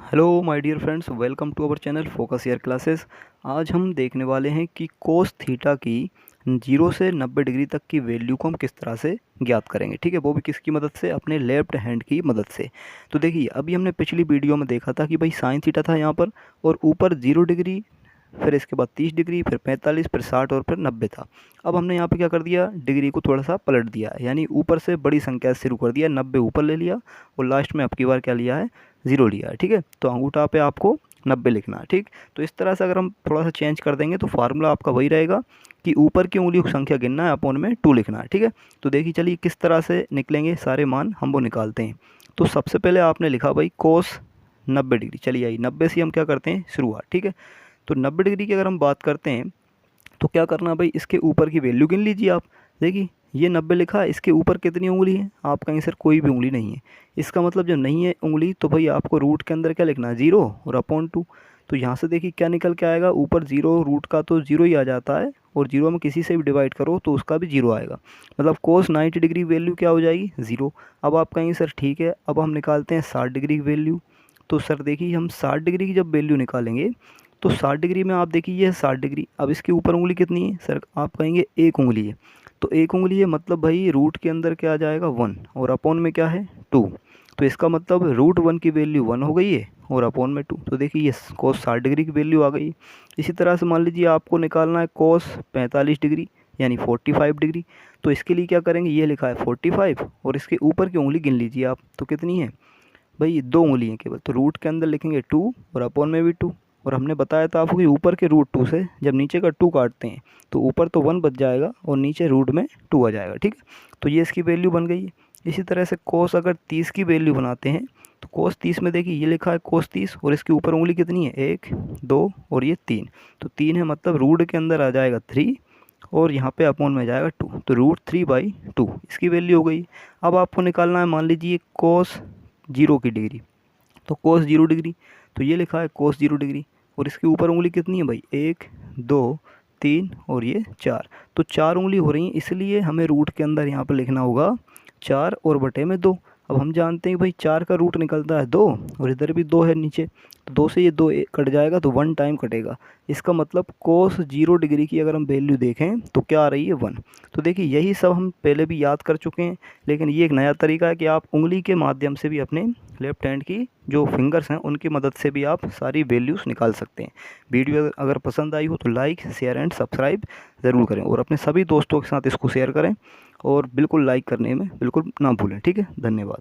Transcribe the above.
Hello my dear friends, welcome to our channel focus year classes. आज हम देखने वाले हैं कि कोस थीटा की 0 से 90 डिग्री तक की वैल्यू को हम किस तरह से ज्ञात करेंगे। ठीक है, वो भी किसकी मदद से? अपने लेफ्ट हैंड की मदद से। तो देखिए, अभी हमने पिछली वीडियो में देखा था कि भाई साइन थीटा था यहाँ पर, और ऊपर 0 डिग्री, फिर इसके बाद 30 डिग्री, फिर 45, फिर 60 और फिर 90 था। अब हमने यहाँ पे क्या कर दिया, डिग्री को थोड़ा सा पलट दिया, यानी ऊपर से बड़ी संख्या से शुरू कर दिया, 90 ऊपर ले लिया और लास्ट में आपकी बार क्या लिया है, 0 लिया है। ठीक है, तो अंगूठा पे आपको 90 लिखना है। ठीक, तो इस तरह से अगर हम थोड़ा सा चेंज कर देंगे तो फार्मूला आपका वही रहेगा कि ऊपर की उंगलियों की संख्या गिनना है, अपॉन में 2 लिखना है। ठीक है, तो देखिए चलिए किस तरह से निकलेंगे सारे मान, हम वो निकालते हैं। तो सबसे पहले आपने लिखा भाई कोस 90 डिग्री। चलिए आई 90 से हम क्या करते हैं, शुरुआत। ठीक है, तो 90 डिग्री की अगर हम बात करते हैं तो क्या करना भाई, इसके ऊपर की वैल्यू गिन लीजिए आप। देखिए ये 90 लिखा है, इसके ऊपर कितनी उंगली है? आप कहीं सर कोई भी उंगली नहीं है। इसका मतलब जब नहीं है उंगली तो भाई आपको रूट के अंदर क्या लिखना है, 0 और अपॉन 2। तो यहाँ से देखिए क्या निकल के आएगा, ऊपर 0, रूट का तो 0 ही आ जाता है, और 0 में किसी से भी डिवाइड करो तो उसका भी 0 आएगा। मतलब कोस 90 डिग्री वैल्यू क्या हो जाएगी, 0। अब आप कहेंगे सर ठीक है, अब हम निकालते हैं 60 डिग्री की वैल्यू। तो सर देखिए हम 60 डिग्री की जब वैल्यू निकालेंगे तो 60 डिग्री में आप देखिए ये है 60 डिग्री। अब इसके ऊपर उंगली कितनी है सर? आप कहेंगे एक उंगली है। तो एक उंगली है मतलब भाई रूट के अंदर क्या आ जाएगा, 1, और अपॉन में क्या है, 2। तो इसका मतलब रूट 1 की वैल्यू 1 हो गई है और अपॉन में 2। तो देखिए ये कोस 60 डिग्री की वैल्यू आ गई। इसी तरह से मान लीजिए आपको निकालना है कोस 45 डिग्री यानी 45 डिग्री। तो इसके लिए क्या करेंगे, ये लिखा है 45 और इसके ऊपर की उंगली गिन लीजिए आप, तो कितनी है भाई, 2 उंगली हैं केवल। तो रूट के अंदर लिखेंगे 2 और अपॉन में भी 2। और हमने बताया था आपको कि ऊपर के रूट 2 से जब नीचे का 2 काटते हैं तो ऊपर तो 1 बच जाएगा और नीचे रूट में 2 आ जाएगा। ठीक है, तो ये इसकी वैल्यू बन गई है। इसी तरह से कोस अगर 30 की वैल्यू बनाते हैं तो कोस 30 में देखिए ये लिखा है कोस 30 और इसके ऊपर उंगली कितनी है, 1, 2 और ये 3। तो 3 है मतलब रूट के अंदर आ जाएगा 3 और यहाँ पे अपॉन में जाएगा 2, तो रूट 3/2 इसकी वैल्यू हो गई। अब आपको निकालना है मान लीजिए कोस 0 की डिग्री। तो कोस 0 डिग्री, तो ये लिखा है कोस 0 डिग्री और इसके ऊपर उंगली कितनी है भाई, 1, 2, 3 और ये 4। तो 4 उंगली हो रही हैं, इसलिए हमें रूट के अंदर यहाँ पर लिखना होगा 4 और बटे में 2। अब हम जानते हैं भाई 4 का रूट निकलता है 2 और इधर भी 2 है नीचे, तो 2 से ये 2 कट जाएगा तो 1 टाइम कटेगा। इसका मतलब कोस 0 डिग्री की अगर हम वैल्यू देखें तो क्या आ रही है, 1। तो देखिए यही सब हम पहले भी याद कर चुके हैं, लेकिन ये एक नया तरीका है कि आप उंगली के माध्यम से भी अपने लेफ्ट हैंड की जो फिंगर्स हैं उनकी मदद से भी आप सारी वैल्यूज़ निकाल सकते हैं। वीडियो अगर पसंद आई हो तो लाइक, शेयर एंड सब्सक्राइब ज़रूर करें और अपने सभी दोस्तों के साथ इसको शेयर करें और बिल्कुल लाइक करने में बिल्कुल ना भूलें। ठीक है, धन्यवाद।